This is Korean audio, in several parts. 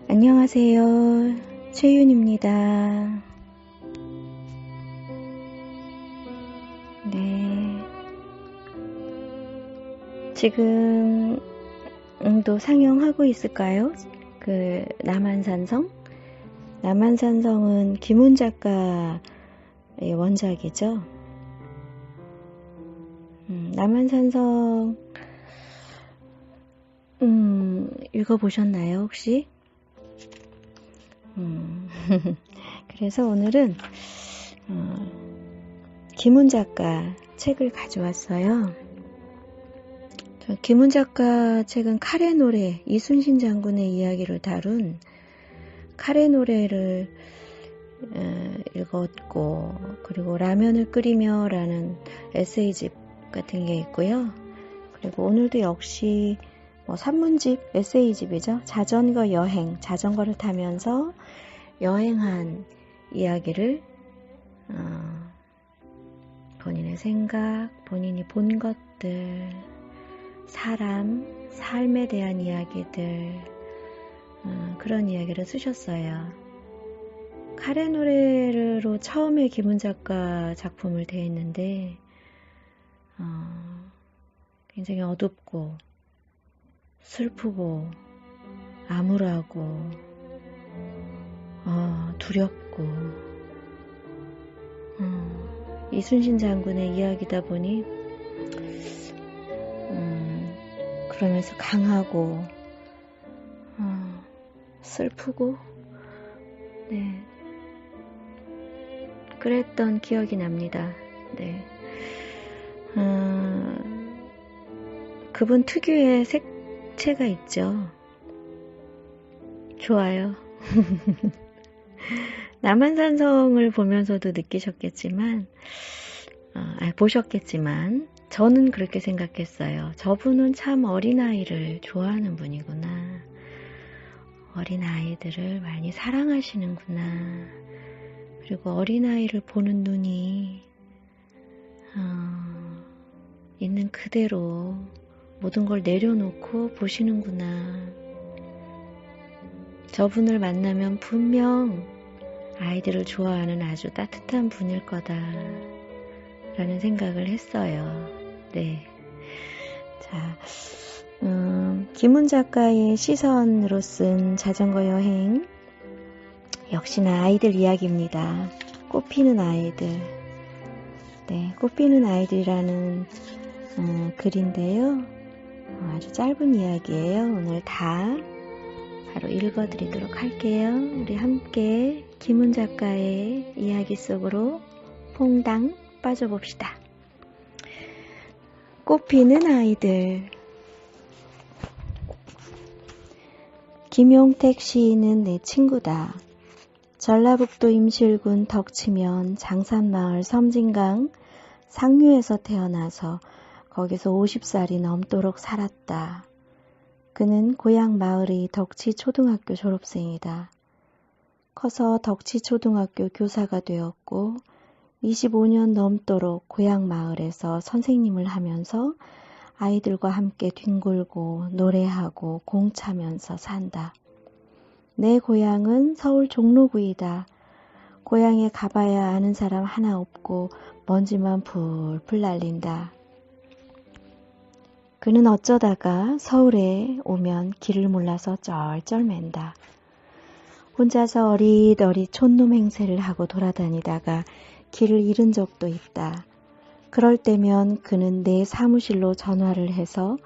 안녕하세요. 최윤입니다. 네. 지금도 상영하고 있을까요? 그 남한산성? 남한산성은 김훈 작가의 원작이죠. 남한산성 읽어보셨나요, 혹시? 그래서 오늘은 김훈 작가 책을 가져왔어요. 김훈 작가 책은 칼의 노래, 이순신 장군의 이야기를 다룬 칼의 노래를 읽었고, 그리고 라면을 끓이며 라는 에세이집 같은 게 있고요. 그리고 오늘도 역시 산문집, 에세이집이죠. 자전거 여행, 자전거를 타면서 여행한 이야기를 본인의 생각, 본인이 본 것들, 사람, 삶에 대한 이야기들, 그런 이야기를 쓰셨어요. 칼의 노래로 처음에 김훈 작가 작품을 대했는데 굉장히 어둡고 슬프고 암울하고 두렵고 이순신 장군의 이야기다 보니 그러면서 강하고 슬프고 네, 그랬던 기억이 납니다. 네. 그분 특유의 색채가 있죠. 좋아요. 남한산성을 보면서도 느끼셨겠지만, 보셨겠지만, 저는 그렇게 생각했어요. 저분은 참 어린아이를 좋아하는 분이구나. 어린아이들을 많이 사랑하시는구나. 그리고 어린아이를 보는 눈이 있는 그대로 모든 걸 내려놓고 보시는구나. 저분을 만나면 분명 아이들을 좋아하는 아주 따뜻한 분일 거다 라는 생각을 했어요. 네. 자, 김훈 작가의 시선으로 쓴 자전거 여행, 역시나 아이들 이야기입니다. 꽃피는 아이들. 네, 꽃피는 아이들이라는 글인데요. 아주 짧은 이야기예요. 오늘 다 바로 읽어드리도록 할게요. 우리 함께 김훈 작가의 이야기 속으로 퐁당 빠져봅시다. 꽃피는 아이들. 김용택 시인은 내 친구다. 전라북도 임실군 덕치면 장산마을 섬진강 상류에서 태어나서 거기서 50살이 넘도록 살았다. 그는 고향 마을의 덕치초등학교 졸업생이다. 커서 덕치초등학교 교사가 되었고 25년 넘도록 고향 마을에서 선생님을 하면서 아이들과 함께 뒹굴고 노래하고 공차면서 산다. 내 고향은 서울 종로구이다. 고향에 가봐야 아는 사람 하나 없고 먼지만 풀풀 날린다. 그는 어쩌다가 서울에 오면 길을 몰라서 쩔쩔맨다. 혼자서 어릿어릿 촌놈 행세를 하고 돌아다니다가 길을 잃은 적도 있다. 그럴 때면 그는 내 사무실로 전화를 해서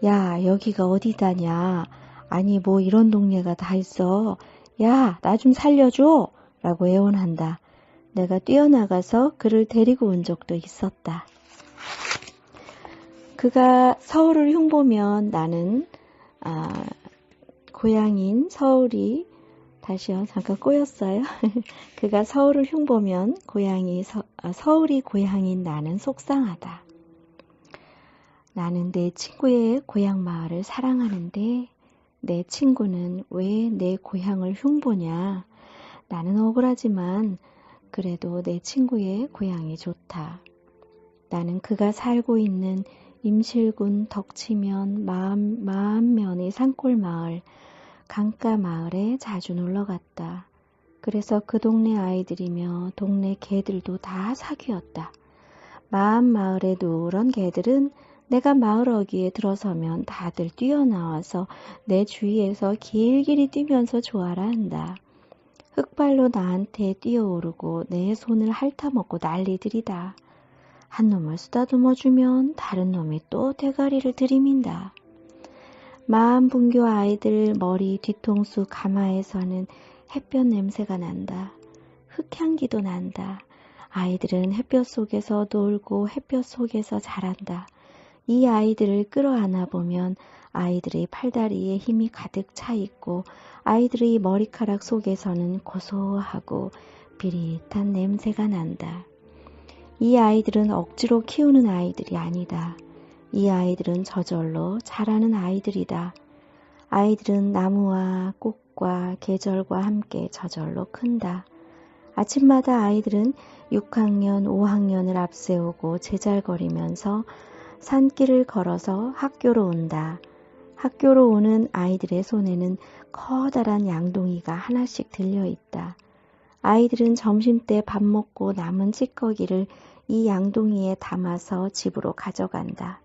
야, 여기가 어디다냐? 아니 뭐 이런 동네가 다 있어. 야, 나 좀 살려줘! 라고 애원한다. 내가 뛰어나가서 그를 데리고 온 적도 있었다. 그가 서울을 흉보면 나는 고향인 서울이 다시요. 잠깐 꼬였어요. 그가 서울을 흉보면 서울이 고향인 나는 속상하다. 나는 내 친구의 고향 마을을 사랑하는데 내 친구는 왜 내 고향을 흉보냐. 나는 억울하지만 그래도 내 친구의 고향이 좋다. 나는 그가 살고 있는 임실군 덕치면 마암면의 산골마을, 강가마을에 자주 놀러갔다. 그래서 그 동네 아이들이며 동네 개들도 다 사귀었다. 마암마을의 누런 개들은 내가 마을 어귀에 들어서면 다들 뛰어나와서 내 주위에서 길길이 뛰면서 좋아라 한다. 흑발로 나한테 뛰어오르고 내 손을 핥아먹고 난리들이다. 한 놈을 쓰다듬어주면 다른 놈이 또 대가리를 들이민다. 마암분교 아이들 머리 뒤통수 가마에서는 햇볕 냄새가 난다. 흙향기도 난다. 아이들은 햇볕 속에서 놀고 햇볕 속에서 자란다. 이 아이들을 끌어안아 보면 아이들의 팔다리에 힘이 가득 차 있고 아이들의 머리카락 속에서는 고소하고 비릿한 냄새가 난다. 이 아이들은 억지로 키우는 아이들이 아니다. 이 아이들은 저절로 자라는 아이들이다. 아이들은 나무와 꽃과 계절과 함께 저절로 큰다. 아침마다 아이들은 6학년, 5학년을 앞세우고 제잘거리면서 산길을 걸어서 학교로 온다. 학교로 오는 아이들의 손에는 커다란 양동이가 하나씩 들려있다. 아이들은 점심때 밥 먹고 남은 찌꺼기를 이 양동이에 담아서 집으로 가져간다.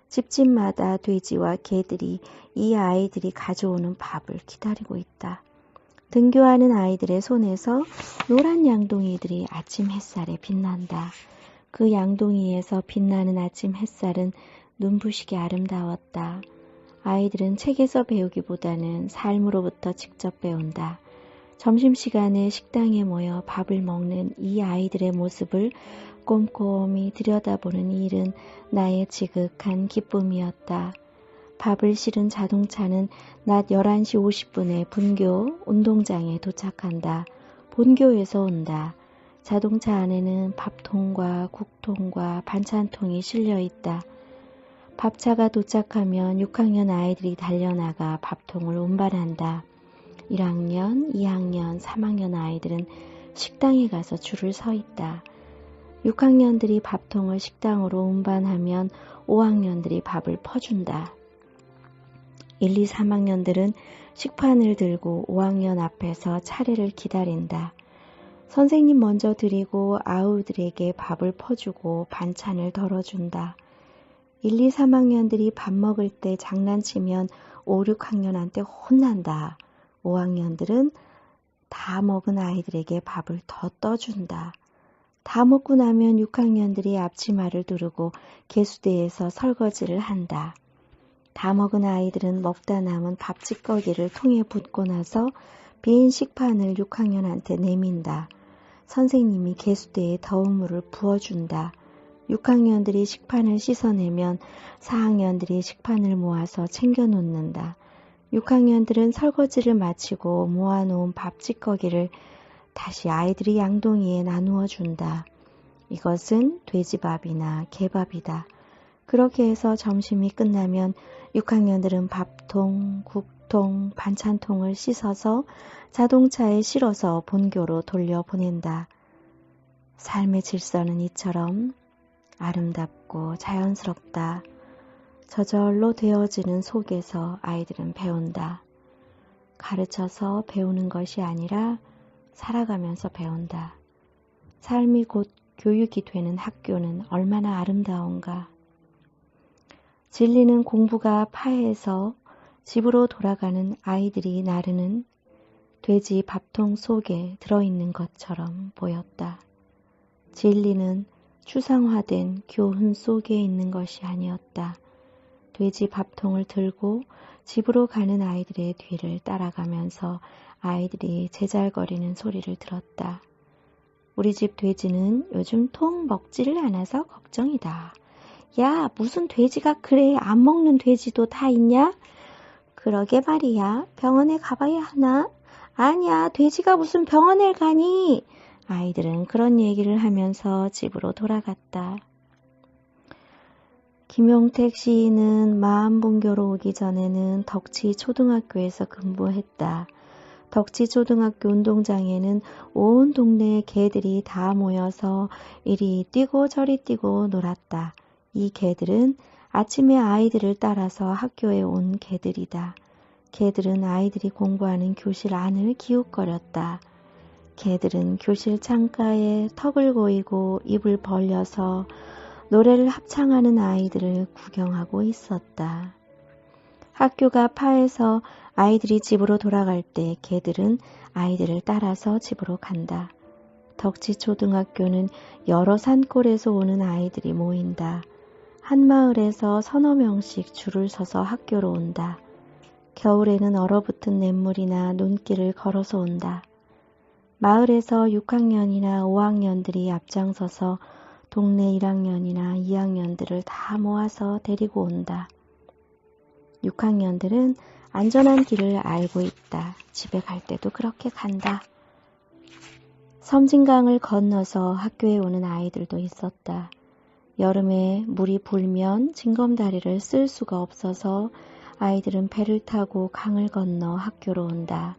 집집마다 돼지와 개들이 이 아이들이 가져오는 밥을 기다리고 있다. 등교하는 아이들의 손에서 노란 양동이들이 아침 햇살에 빛난다. 그 양동이에서 빛나는 아침 햇살은 눈부시게 아름다웠다. 아이들은 책에서 배우기보다는 삶으로부터 직접 배운다. 점심시간에 식당에 모여 밥을 먹는 이 아이들의 모습을 꼼꼼히 들여다보는 이 일은 나의 지극한 기쁨이었다. 밥을 실은 자동차는 낮 11시 50분에 분교 운동장에 도착한다. 본교에서 온다. 자동차 안에는 밥통과 국통과 반찬통이 실려 있다. 밥차가 도착하면 6학년 아이들이 달려나가 밥통을 운반한다. 1학년, 2학년, 3학년 아이들은 식당에 가서 줄을 서 있다. 6학년들이 밥통을 식당으로 운반하면 5학년들이 밥을 퍼준다. 1, 2, 3학년들은 식판을 들고 5학년 앞에서 차례를 기다린다. 선생님 먼저 드리고 아우들에게 밥을 퍼주고 반찬을 덜어준다. 1, 2, 3학년들이 밥 먹을 때 장난치면 5, 6학년한테 혼난다. 5학년들은 다 먹은 아이들에게 밥을 더 떠준다. 다 먹고 나면 6학년들이 앞치마를 두르고 개수대에서 설거지를 한다. 다 먹은 아이들은 먹다 남은 밥찌꺼기를 통에 붓고 나서 빈 식판을 6학년한테 내민다. 선생님이 개수대에 더운 물을 부어준다. 6학년들이 식판을 씻어내면 4학년들이 식판을 모아서 챙겨놓는다. 6학년들은 설거지를 마치고 모아놓은 밥찌꺼기를 다시 아이들이 양동이에 나누어 준다. 이것은 돼지밥이나 개밥이다. 그렇게 해서 점심이 끝나면 6학년들은 밥통, 국통, 반찬통을 씻어서 자동차에 실어서 본교로 돌려보낸다. 삶의 질서는 이처럼 아름답고 자연스럽다. 저절로 되어지는 속에서 아이들은 배운다. 가르쳐서 배우는 것이 아니라 살아가면서 배운다. 삶이 곧 교육이 되는 학교는 얼마나 아름다운가. 진리는 공부가 파해서 집으로 돌아가는 아이들이 나르는 돼지 밥통 속에 들어있는 것처럼 보였다. 진리는 추상화된 교훈 속에 있는 것이 아니었다. 돼지 밥통을 들고 집으로 가는 아이들의 뒤를 따라가면서 아이들이 제잘거리는 소리를 들었다. 우리 집 돼지는 요즘 통 먹지를 않아서 걱정이다. 야, 무슨 돼지가 그래? 안 먹는 돼지도 다 있냐? 그러게 말이야. 병원에 가봐야 하나? 아니야, 돼지가 무슨 병원에 가니? 아이들은 그런 얘기를 하면서 집으로 돌아갔다. 김용택 시인은 마암분교로 오기 전에는 덕치 초등학교에서 근무했다. 덕치 초등학교 운동장에는 온 동네의 개들이 다 모여서 이리 뛰고 저리 뛰고 놀았다. 이 개들은 아침에 아이들을 따라서 학교에 온 개들이다. 개들은 아이들이 공부하는 교실 안을 기웃거렸다. 개들은 교실 창가에 턱을 고이고 입을 벌려서 노래를 합창하는 아이들을 구경하고 있었다. 학교가 파해서 아이들이 집으로 돌아갈 때 개들은 아이들을 따라서 집으로 간다. 덕지초등학교는 여러 산골에서 오는 아이들이 모인다. 한 마을에서 서너 명씩 줄을 서서 학교로 온다. 겨울에는 얼어붙은 냇물이나 눈길을 걸어서 온다. 마을에서 6학년이나 5학년들이 앞장서서 동네 1학년이나 2학년들을 다 모아서 데리고 온다. 6학년들은 안전한 길을 알고 있다. 집에 갈 때도 그렇게 간다. 섬진강을 건너서 학교에 오는 아이들도 있었다. 여름에 물이 불면 징검다리를 쓸 수가 없어서 아이들은 배를 타고 강을 건너 학교로 온다.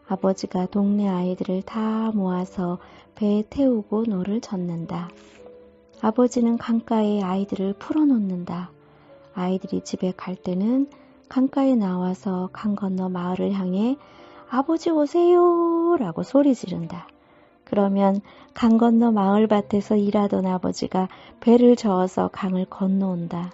아버지가 동네 아이들을 다 모아서 배에 태우고 노를 젓는다. 아버지는 강가에 아이들을 풀어놓는다. 아이들이 집에 갈 때는 강가에 나와서 강 건너 마을을 향해 아버지 오세요 라고 소리 지른다. 그러면 강 건너 마을밭에서 일하던 아버지가 배를 저어서 강을 건너온다.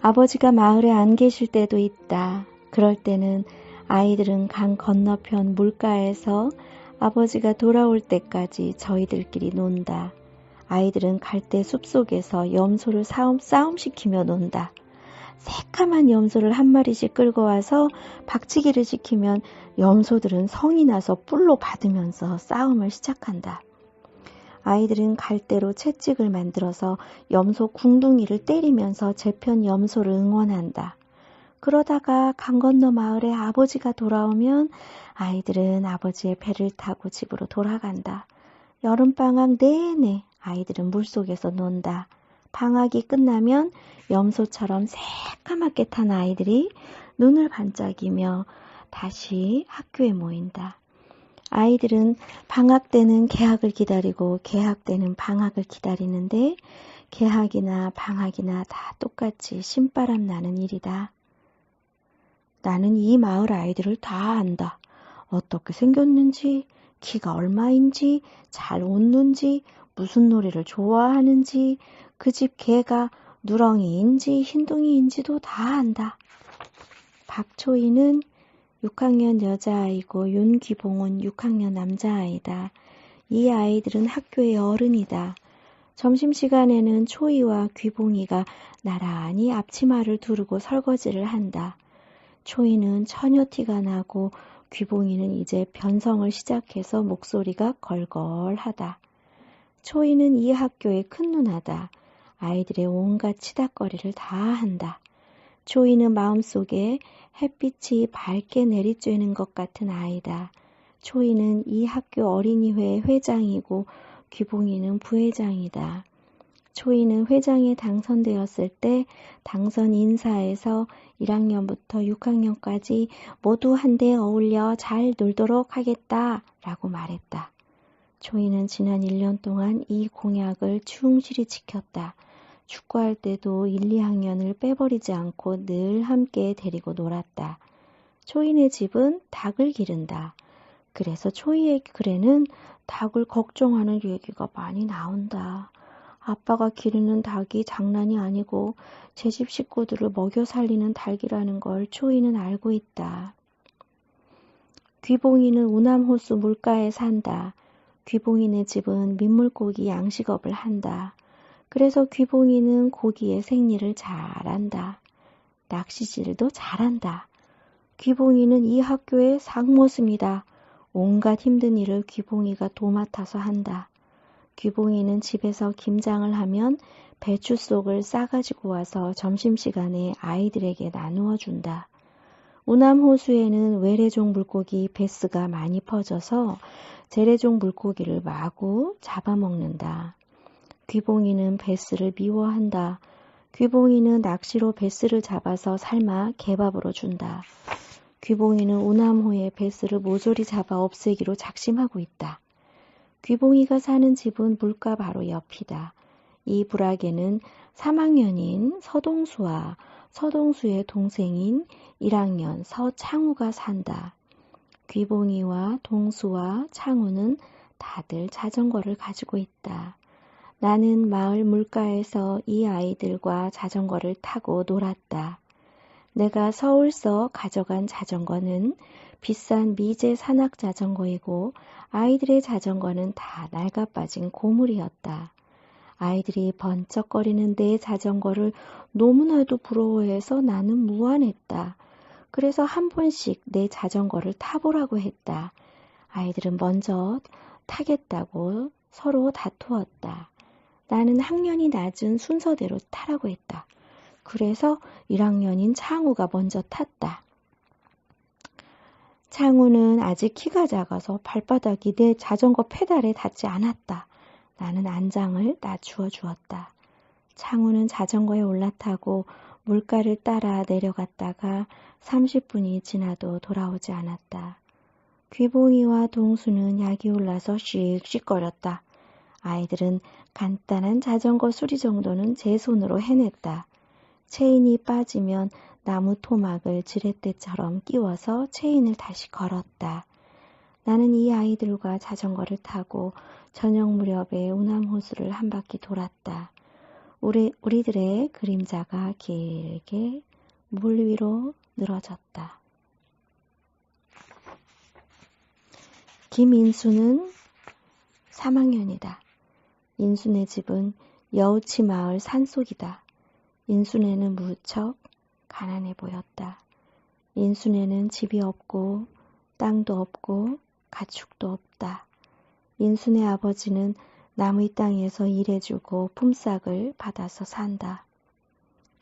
아버지가 마을에 안 계실 때도 있다. 그럴 때는 아이들은 강 건너편 물가에서 아버지가 돌아올 때까지 저희들끼리 논다. 아이들은 갈대 숲속에서 염소를 싸움시키며 논다. 새까만 염소를 한 마리씩 끌고 와서 박치기를 시키면 염소들은 성이 나서 뿔로 받으면서 싸움을 시작한다. 아이들은 갈대로 채찍을 만들어서 염소 궁둥이를 때리면서 제편 염소를 응원한다. 그러다가 강 건너 마을에 아버지가 돌아오면 아이들은 아버지의 배를 타고 집으로 돌아간다. 여름방학 내내 아이들은 물속에서 논다. 방학이 끝나면 염소처럼 새까맣게 탄 아이들이 눈을 반짝이며 다시 학교에 모인다. 아이들은 방학 때는 개학을 기다리고 개학 때는 방학을 기다리는데 개학이나 방학이나 다 똑같이 신바람 나는 일이다. 나는 이 마을 아이들을 다 안다. 어떻게 생겼는지, 키가 얼마인지, 잘 웃는지, 무슨 노래를 좋아하는지, 그 집 개가 누렁이인지 흰둥이인지도 다 안다. 박초이는 6학년 여자아이고 윤귀봉은 6학년 남자아이다. 이 아이들은 학교의 어른이다. 점심시간에는 초이와 귀봉이가 나란히 앞치마를 두르고 설거지를 한다. 초이는 처녀티가 나고 귀봉이는 이제 변성을 시작해서 목소리가 걸걸하다. 초이는 이 학교의 큰 누나다. 아이들의 온갖 치닥거리를 다 한다. 초이는 마음속에 햇빛이 밝게 내리쬐는 것 같은 아이다. 초이는 이 학교 어린이회 회장이고 귀봉이는 부회장이다. 초이는 회장에 당선되었을 때 당선 인사에서 1학년부터 6학년까지 모두 한데 어울려 잘 놀도록 하겠다 라고 말했다. 초이는 지난 1년 동안 이 공약을 충실히 지켰다. 축구할 때도 1, 2학년을 빼버리지 않고 늘 함께 데리고 놀았다. 초이네 집은 닭을 기른다. 그래서 초이의 글에는 닭을 걱정하는 얘기가 많이 나온다. 아빠가 기르는 닭이 장난이 아니고 제 집 식구들을 먹여 살리는 닭이라는 걸 초이는 알고 있다. 귀봉이는 우남호수 물가에 산다. 귀봉이네 집은 민물고기 양식업을 한다. 그래서 귀봉이는 고기의 생리를 잘한다. 낚시질도 잘한다. 귀봉이는 이 학교의 상모습니다. 온갖 힘든 일을 귀봉이가 도맡아서 한다. 귀봉이는 집에서 김장을 하면 배추 속을 싸가지고 와서 점심시간에 아이들에게 나누어 준다. 우남호수에는 외래종 물고기 베스가 많이 퍼져서 재래종 물고기를 마구 잡아먹는다. 귀봉이는 베스를 미워한다. 귀봉이는 낚시로 베스를 잡아서 삶아 개밥으로 준다. 귀봉이는 우남호의 베스를 모조리 잡아 없애기로 작심하고 있다. 귀봉이가 사는 집은 물가 바로 옆이다. 이 부락에는 3학년인 서동수와 서동수의 동생인 1학년 서창우가 산다. 귀봉이와 동수와 창우는 다들 자전거를 가지고 있다. 나는 마을 물가에서 이 아이들과 자전거를 타고 놀았다. 내가 서울서 가져간 자전거는 비싼 미제 산악 자전거이고 아이들의 자전거는 다 낡아빠진 고물이었다. 아이들이 번쩍거리는 내 자전거를 너무나도 부러워해서 나는 무안했다. 그래서 한 번씩 내 자전거를 타보라고 했다. 아이들은 먼저 타겠다고 서로 다투었다. 나는 학년이 낮은 순서대로 타라고 했다. 그래서 1학년인 창우가 먼저 탔다. 창우는 아직 키가 작아서 발바닥이 내 자전거 페달에 닿지 않았다. 나는 안장을 낮추어 주었다. 창우는 자전거에 올라타고 물가를 따라 내려갔다가 30분이 지나도 돌아오지 않았다. 귀봉이와 동수는 약이 올라서 씩씩거렸다. 아이들은 간단한 자전거 수리 정도는 제 손으로 해냈다. 체인이 빠지면 나무 토막을 지렛대처럼 끼워서 체인을 다시 걸었다. 나는 이 아이들과 자전거를 타고 저녁 무렵에 우남호수를 한 바퀴 돌았다. 우리들의 그림자가 길게 물 위로 늘어졌다. 김인수는 3학년이다. 인수네 집은 여우치 마을 산속이다. 인수네는 무척 가난해 보였다. 인수네는 집이 없고 땅도 없고 가축도 없다. 인수네 아버지는 남의 땅에서 일해주고 품삯을 받아서 산다.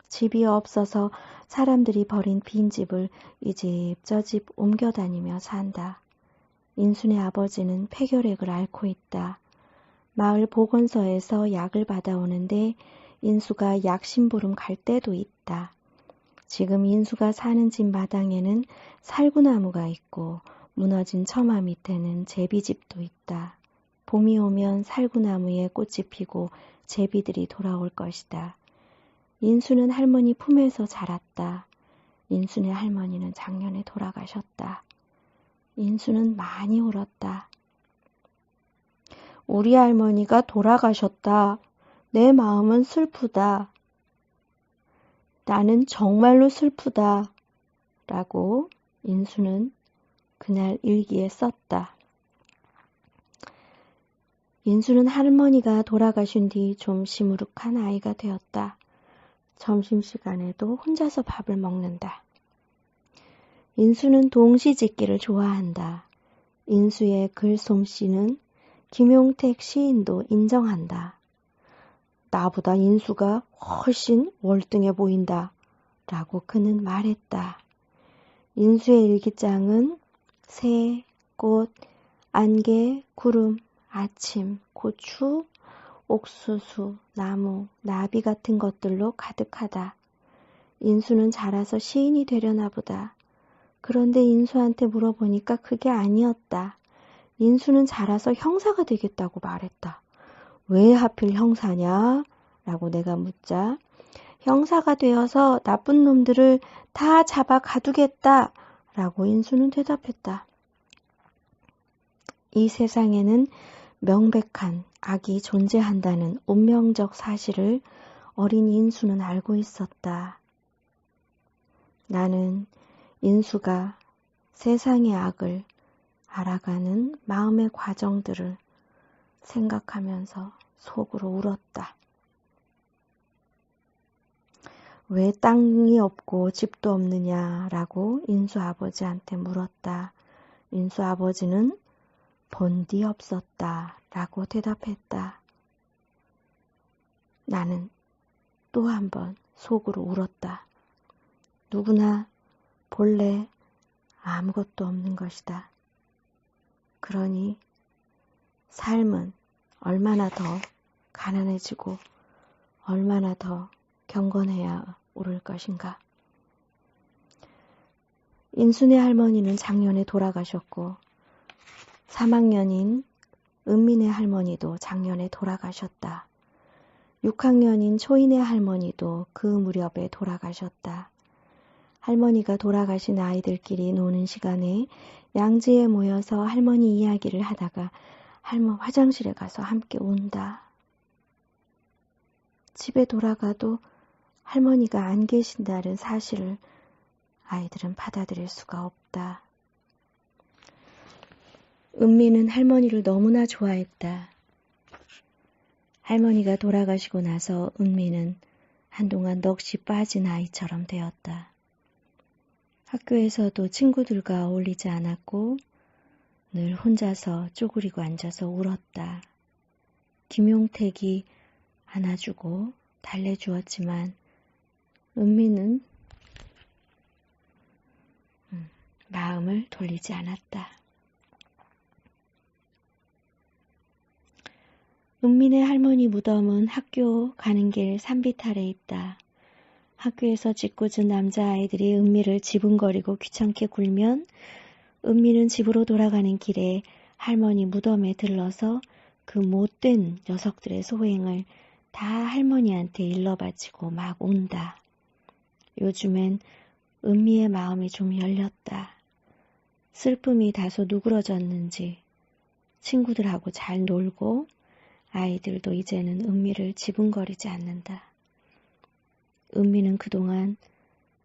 집이 없어서 사람들이 버린 빈집을 이 집 저 집 옮겨다니며 산다. 인수네 아버지는 폐결핵을 앓고 있다. 마을 보건소에서 약을 받아오는데 인수가 약 심부름 갈 때도 있다. 지금 인수가 사는 집 마당에는 살구나무가 있고 무너진 처마 밑에는 제비집도 있다. 봄이 오면 살구나무에 꽃이 피고 제비들이 돌아올 것이다. 인수는 할머니 품에서 자랐다. 인수네 할머니는 작년에 돌아가셨다. 인수는 많이 울었다. 우리 할머니가 돌아가셨다. 내 마음은 슬프다. 나는 정말로 슬프다. 라고 인수는 그날 일기에 썼다. 인수는 할머니가 돌아가신 뒤 좀 시무룩한 아이가 되었다. 점심시간에도 혼자서 밥을 먹는다. 인수는 동시짓기를 좋아한다. 인수의 글솜씨는 김용택 시인도 인정한다. 나보다 인수가 훨씬 월등해 보인다. 라고 그는 말했다. 인수의 일기장은 새, 꽃, 안개, 구름, 아침, 고추, 옥수수, 나무, 나비 같은 것들로 가득하다. 인수는 자라서 시인이 되려나 보다. 그런데 인수한테 물어보니까 그게 아니었다. 인수는 자라서 형사가 되겠다고 말했다. 왜 하필 형사냐? 라고 내가 묻자 형사가 되어서 나쁜 놈들을 다 잡아 가두겠다. 라고 인수는 대답했다. 이 세상에는 명백한 악이 존재한다는 운명적 사실을 어린 인수는 알고 있었다. 나는 인수가 세상의 악을 알아가는 마음의 과정들을 생각하면서 속으로 울었다. 왜 땅이 없고 집도 없느냐라고 인수 아버지한테 물었다. 인수 아버지는 본디 없었다 라고 대답했다. 나는 또 한 번 속으로 울었다. 누구나 본래 아무것도 없는 것이다. 그러니 삶은 얼마나 더 가난해지고 얼마나 더 경건해야 오를 것인가. 인순의 할머니는 작년에 돌아가셨고 3학년인 은민의 할머니도 작년에 돌아가셨다. 6학년인 초인의 할머니도 그 무렵에 돌아가셨다. 할머니가 돌아가신 아이들끼리 노는 시간에 양지에 모여서 할머니 이야기를 하다가 할머니 화장실에 가서 함께 운다. 집에 돌아가도 할머니가 안 계신다는 사실을 아이들은 받아들일 수가 없다. 은미는 할머니를 너무나 좋아했다. 할머니가 돌아가시고 나서 은미는 한동안 넋이 빠진 아이처럼 되었다. 학교에서도 친구들과 어울리지 않았고 늘 혼자서 쪼그리고 앉아서 울었다. 김용택이 안아주고 달래주었지만 은미는 마음을 돌리지 않았다. 은민의 할머니 무덤은 학교 가는 길 산비탈에 있다. 학교에서 짓궂은 남자아이들이 은미를 지붕거리고 귀찮게 굴면 은미는 집으로 돌아가는 길에 할머니 무덤에 들러서 그 못된 녀석들의 소행을 다 할머니한테 일러바치고 막 운다. 요즘엔 은미의 마음이 좀 열렸다. 슬픔이 다소 누그러졌는지 친구들하고 잘 놀고 아이들도 이제는 은미를 지붕거리지 않는다. 은미는 그동안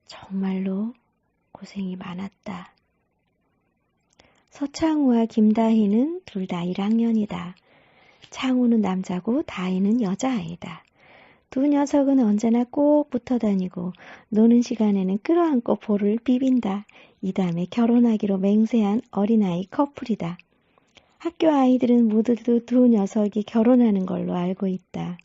정말로 고생이 많았다. 서창우와 김다희는 둘 다 1학년이다. 창우는 남자고 다희는 여자아이다. 두 녀석은 언제나 꼭 붙어 다니고 노는 시간에는 끌어안고 볼을 비빈다. 이 다음에 결혼하기로 맹세한 어린아이 커플이다. 학교 아이들은 모두 두 녀석이 결혼하는 걸로 알고 있다.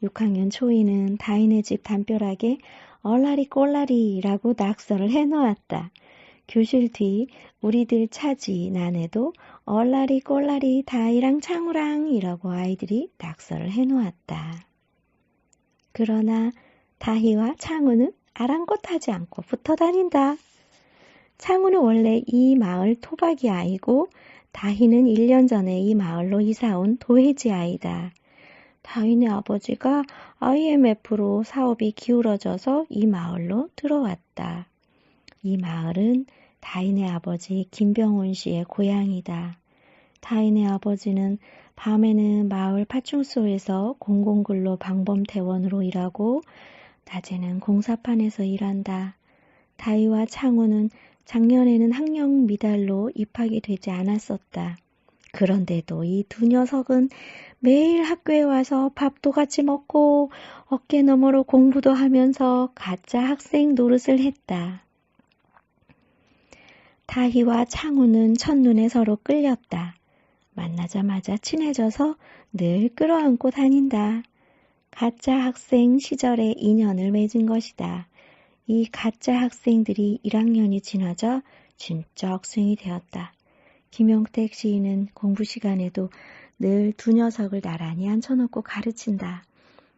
6학년 초이는 다희네 집 담벼락에 얼라리 꼴라리라고 낙서를 해놓았다. 교실 뒤 우리들 차지 난에도 얼라리 꼴라리 다희랑 창우랑 이라고 아이들이 낙서를 해놓았다. 그러나 다희와 창우는 아랑곳하지 않고 붙어 다닌다. 창우는 원래 이 마을 토박이 아이고 다희는 1년 전에 이 마을로 이사온 도해지 아이다. 다희네 아버지가 IMF로 사업이 기울어져서 이 마을로 들어왔다. 이 마을은 다희네 아버지 김병훈 씨의 고향이다. 다희네 아버지는 밤에는 마을 파충소에서 공공근로 방범대원으로 일하고 낮에는 공사판에서 일한다. 다희와 창우는 작년에는 학력 미달로 입학이 되지 않았었다. 그런데도 이 두 녀석은 매일 학교에 와서 밥도 같이 먹고 어깨너머로 공부도 하면서 가짜 학생 노릇을 했다. 다희와 창우는 첫눈에 서로 끌렸다. 만나자마자 친해져서 늘 끌어안고 다닌다. 가짜 학생 시절의 인연을 맺은 것이다. 이 가짜 학생들이 1학년이 지나자 진짜 학생이 되었다. 김용택 시인은 공부 시간에도 늘 두 녀석을 나란히 앉혀놓고 가르친다.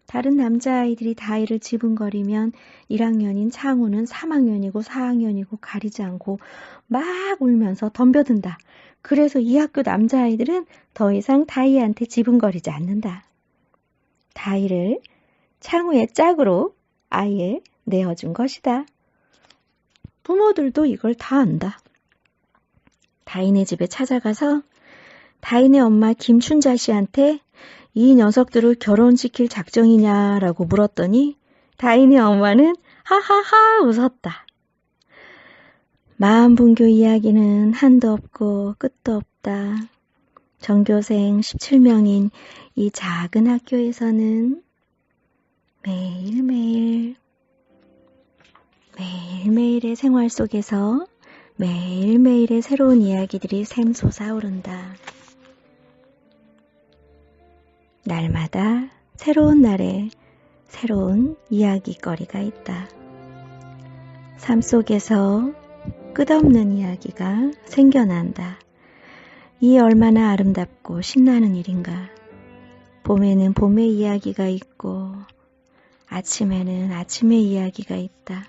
다른 남자아이들이 다희를 지붕거리면 1학년인 창우는 3학년이고 4학년이고 가리지 않고 막 울면서 덤벼든다. 그래서 이 학교 남자아이들은 더 이상 다희한테 지붕거리지 않는다. 다희를 창우의 짝으로 아예 내어준 것이다. 부모들도 이걸 다 안다. 다희네 집에 찾아가서 다희네 엄마 김춘자 씨한테 이 녀석들을 결혼시킬 작정이냐라고 물었더니 다희네 엄마는 하하하 웃었다. 마음분교 이야기는 한도 없고 끝도 없다. 전교생 17명인 이 작은 학교에서는 매일매일의 생활 속에서 매일매일의 새로운 이야기들이 샘솟아오른다. 날마다 새로운 날에 새로운 이야기거리가 있다. 삶 속에서 끝없는 이야기가 생겨난다. 이 얼마나 아름답고 신나는 일인가. 봄에는 봄의 이야기가 있고 아침에는 아침의 이야기가 있다.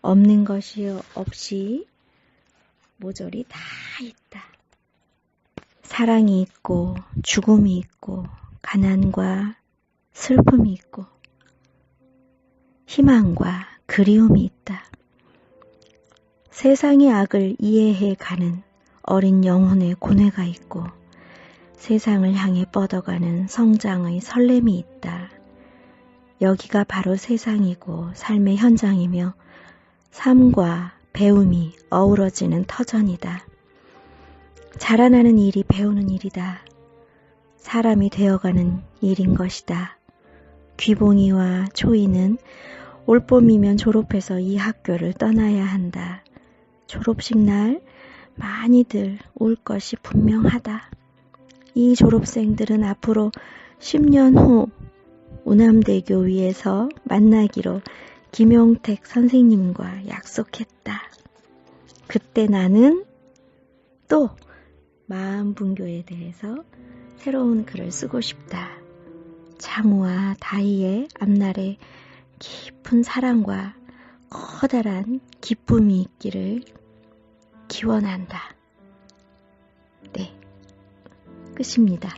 없는 것이 없이 모조리 다 있다. 사랑이 있고 죽음이 있고 가난과 슬픔이 있고 희망과 그리움이 있다. 세상의 악을 이해해 가는 어린 영혼의 고뇌가 있고 세상을 향해 뻗어가는 성장의 설렘이 있다. 여기가 바로 세상이고 삶의 현장이며 삶과 배움이 어우러지는 터전이다. 자라나는 일이 배우는 일이다. 사람이 되어가는 일인 것이다. 귀봉이와 초이는 올봄이면 졸업해서 이 학교를 떠나야 한다. 졸업식 날 많이들 울 것이 분명하다. 이 졸업생들은 앞으로 10년 후 우남대교 위에서 만나기로 김용택 선생님과 약속했다. 그때 나는 또 마음분교에 대해서 새로운 글을 쓰고 싶다. 장우와 다희의 앞날에 깊은 사랑과 커다란 기쁨이 있기를 기원한다. 네, 끝입니다.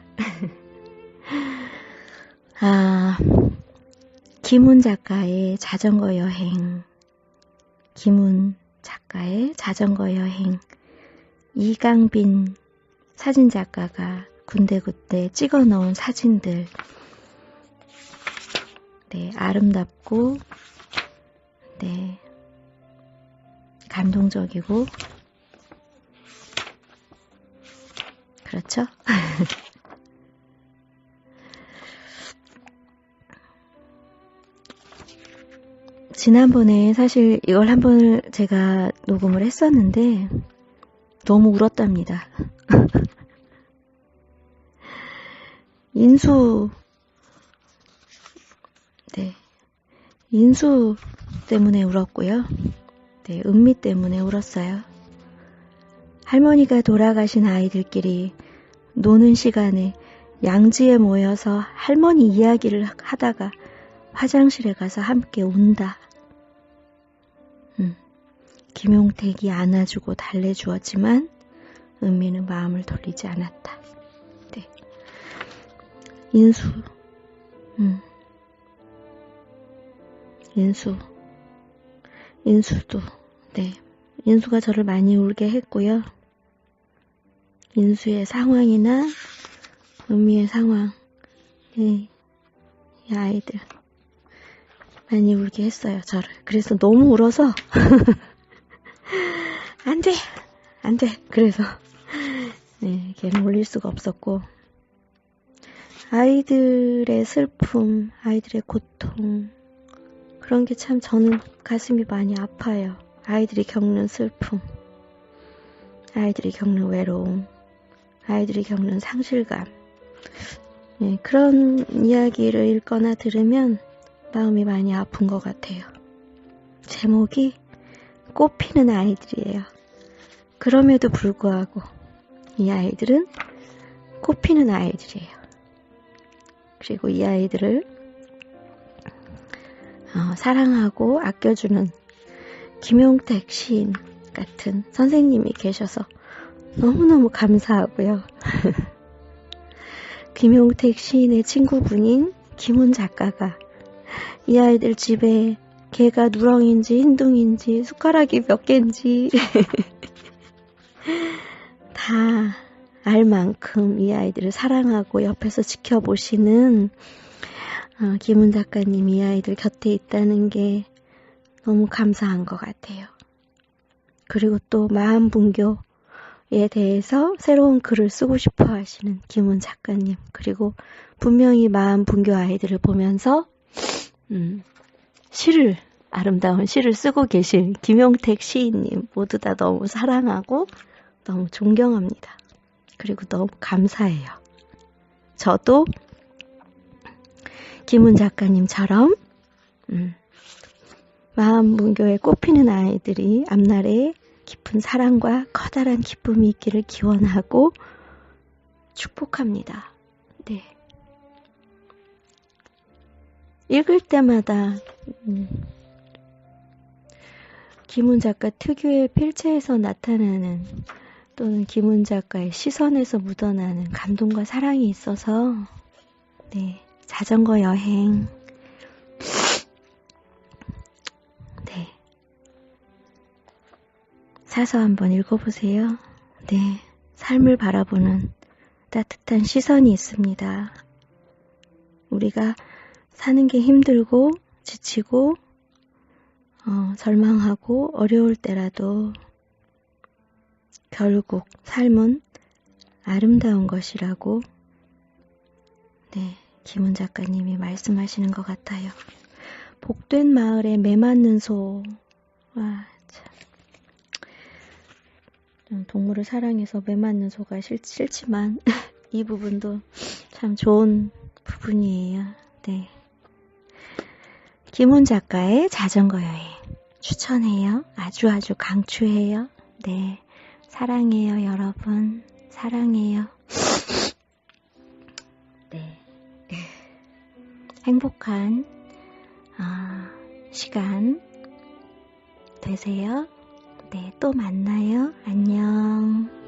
김훈 작가의 자전거 여행, 김훈 작가의 자전거 여행, 이강빈 사진작가가 군데군데 찍어놓은 사진들, 네, 아름답고, 네, 감동적이고, 그렇죠? 지난번에 사실 이걸 한번 제가 녹음을 했었는데 너무 울었답니다. 인수 때문에 울었고요. 네, 은미 때문에 울었어요. 할머니가 돌아가신 아이들끼리 노는 시간에 양지에 모여서 할머니 이야기를 하다가 화장실에 가서 함께 운다. 김용택이 안아주고 달래주었지만 은미는 마음을 돌리지 않았다. 네. 인수도, 네. 인수가 저를 많이 울게 했고요. 인수의 상황이나 은미의 상황, 네. 이 아이들 많이 울게 했어요, 저를. 그래서 너무 울어서 안 돼. 그래서 네, 걔는 올릴 수가 없었고, 아이들의 슬픔, 아이들의 고통, 그런 게 참 저는 가슴이 많이 아파요. 아이들이 겪는 슬픔, 아이들이 겪는 외로움, 아이들이 겪는 상실감, 네, 그런 이야기를 읽거나 들으면 마음이 많이 아픈 것 같아요. 제목이 꽃피는 아이들이에요. 그럼에도 불구하고 이 아이들은 꽃피는 아이들이에요. 그리고 이 아이들을 사랑하고 아껴주는 김용택 시인 같은 선생님이 계셔서 너무너무 감사하고요. 김용택 시인의 친구분인 김훈 작가가 이 아이들 집에 개가 누렁인지 흰둥인지 숟가락이 몇 개인지 다 알 만큼 이 아이들을 사랑하고 옆에서 지켜보시는 김훈 작가님 이 아이들 곁에 있다는 게 너무 감사한 것 같아요. 그리고 또 마음분교에 대해서 새로운 글을 쓰고 싶어 하시는 김훈 작가님, 그리고 분명히 마음분교 아이들을 보면서 아름다운 시를 쓰고 계신 김용택 시인님 모두 다 너무 사랑하고 너무 존경합니다. 그리고 너무 감사해요. 저도 김훈 작가님처럼 마음분교에 꽃피는 아이들이 앞날에 깊은 사랑과 커다란 기쁨이 있기를 기원하고 축복합니다. 네. 읽을 때마다 김훈 작가 특유의 필체에서 나타나는, 또는 김훈 작가의 시선에서 묻어나는 감동과 사랑이 있어서 네, 자전거 여행. 네, 사서 한번 읽어보세요. 네, 삶을 바라보는 따뜻한 시선이 있습니다. 우리가 사는 게 힘들고 지치고 절망하고 어려울 때라도 결국 삶은 아름다운 것이라고 네, 김훈 작가님이 말씀하시는 것 같아요. 복된 마을에 매 맞는 소. 와, 참. 동물을 사랑해서 매 맞는 소가 싫지만 이 부분도 참 좋은 부분이에요. 네. 김훈 작가의 자전거 여행 추천해요. 아주 강추해요. 네. 사랑해요, 여러분. 사랑해요. 네. 행복한 시간 되세요. 네, 또 만나요. 안녕.